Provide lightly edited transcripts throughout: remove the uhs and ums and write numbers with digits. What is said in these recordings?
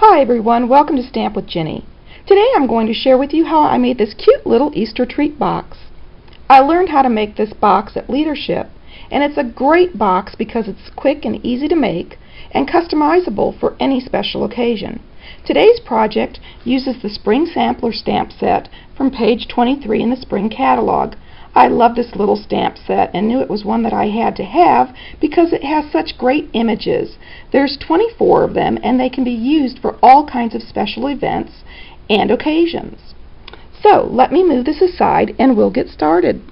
Hi everyone, welcome to Stamp with Ginny. Today I'm going to share with you how I made this cute little Easter treat box. I learned how to make this box at Leadership, and it's a great box because it's quick and easy to make and customizable for any special occasion. Today's project uses the Spring Sampler stamp set from page 23 in the Spring catalog. I love this little stamp set and knew it was one that I had to have because it has such great images. There's 24 of them and they can be used for all kinds of special events and occasions. So let me move this aside and we'll get started.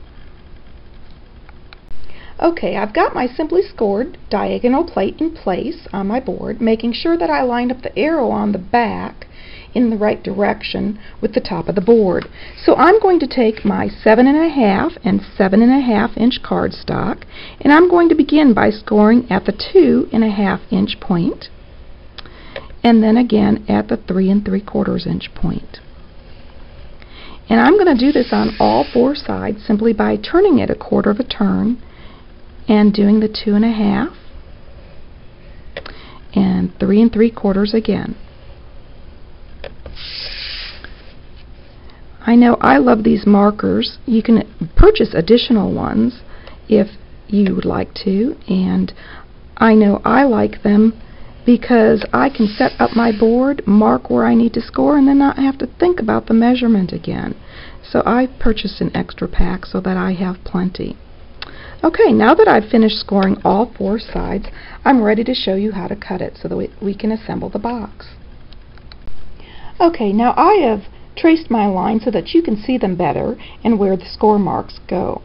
Okay, I've got my simply scored diagonal plate in place on my board, making sure that I lined up the arrow on the back in the right direction with the top of the board. So I'm going to take my 7.5 and 7.5 inch cardstock, and I'm going to begin by scoring at the 2.5 inch point, and then again at the 3 3/4 inch point. And I'm going to do this on all four sides simply by turning it a quarter of a turn and doing the 2.5 and 3 3/4 again. I know I love these markers. You can purchase additional ones if you would like to, and I know I like them because I can set up my board, mark where I need to score, and then not have to think about the measurement again. So I purchased an extra pack so that I have plenty. Okay, now that I've finished scoring all four sides, I'm ready to show you how to cut it so that we can assemble the box. Okay, now I have traced my line so that you can see them better and where the score marks go.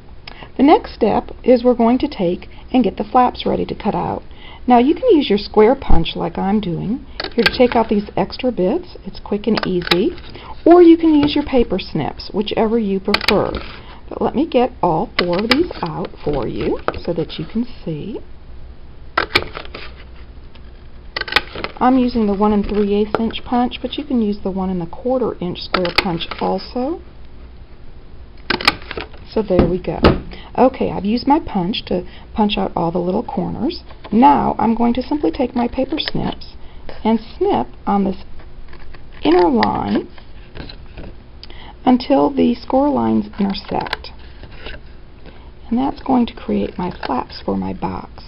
The next step is we're going to take and get the flaps ready to cut out. Now you can use your square punch like I'm doing here to take out these extra bits. It's quick and easy. Or you can use your paper snips, whichever you prefer. But let me get all four of these out for you so that you can see. I'm using the 1 3/8 inch punch, but you can use the 1 1/4 inch square punch also. So there we go. Okay, I've used my punch to punch out all the little corners. Now I'm going to simply take my paper snips and snip on this inner line until the score lines intersect. And that's going to create my flaps for my box.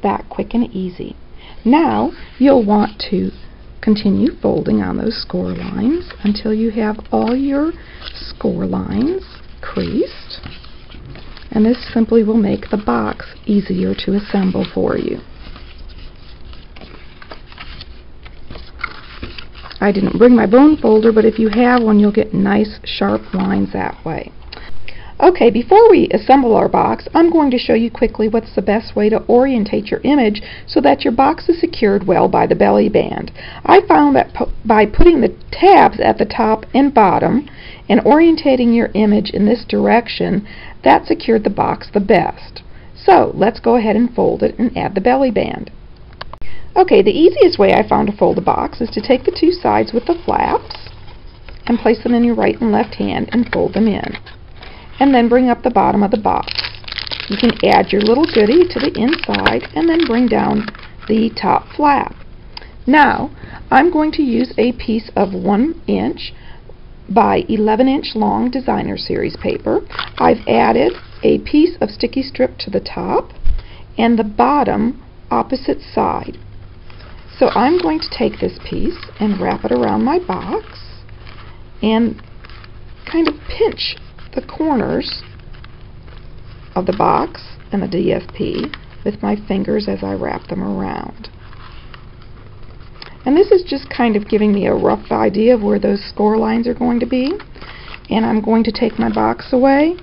That quick and easy. Now you'll want to continue folding on those score lines until you have all your score lines creased, and this simply will make the box easier to assemble for you. I didn't bring my bone folder, but if you have one you'll get nice sharp lines that way. Okay, before we assemble our box, I'm going to show you quickly what's the best way to orientate your image so that your box is secured well by the belly band. I found that by putting the tabs at the top and bottom and orientating your image in this direction, that secured the box the best. So let's go ahead and fold it and add the belly band. Okay, the easiest way I found to fold a box is to take the two sides with the flaps and place them in your right and left hand and fold them in. And then bring up the bottom of the box. You can add your little goodie to the inside and then bring down the top flap. Now I'm going to use a piece of 1 inch by 11 inch long designer series paper. I've added a piece of sticky strip to the top and the bottom opposite side. So I'm going to take this piece and wrap it around my box and kind of pinch the corners of the box and the DFP with my fingers as I wrap them around. And this is just kind of giving me a rough idea of where those score lines are going to be. And I'm going to take my box away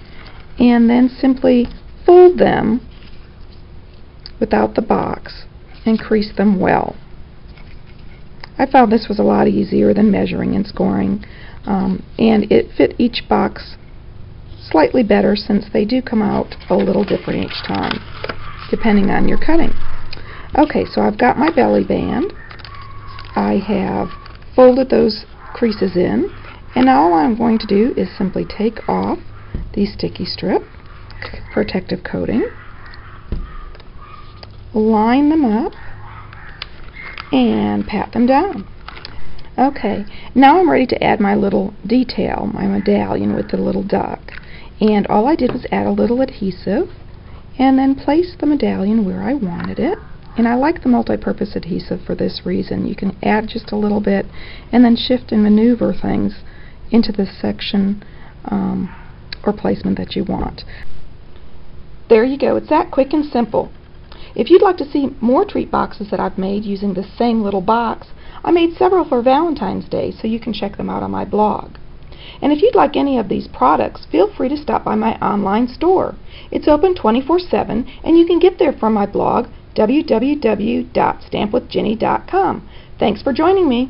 and then simply fold them without the box and crease them well. I found this was a lot easier than measuring and scoring, and it fit each box slightly better since they do come out a little different each time depending on your cutting. Okay, so I've got my belly band. I have folded those creases in, and now all I'm going to do is simply take off the sticky strip protective coating, line them up and pat them down. Okay, now I'm ready to add my little detail, my medallion with the little duck. And all I did was add a little adhesive and then place the medallion where I wanted it. And I like the multi-purpose adhesive for this reason. You can add just a little bit and then shift and maneuver things into the section or placement that you want. There you go. It's that quick and simple. If you'd like to see more treat boxes that I've made using this same little box, I made several for Valentine's Day, so you can check them out on my blog. And if you'd like any of these products, feel free to stop by my online store. It's open 24/7, and you can get there from my blog, www.stampwithjini.com. Thanks for joining me.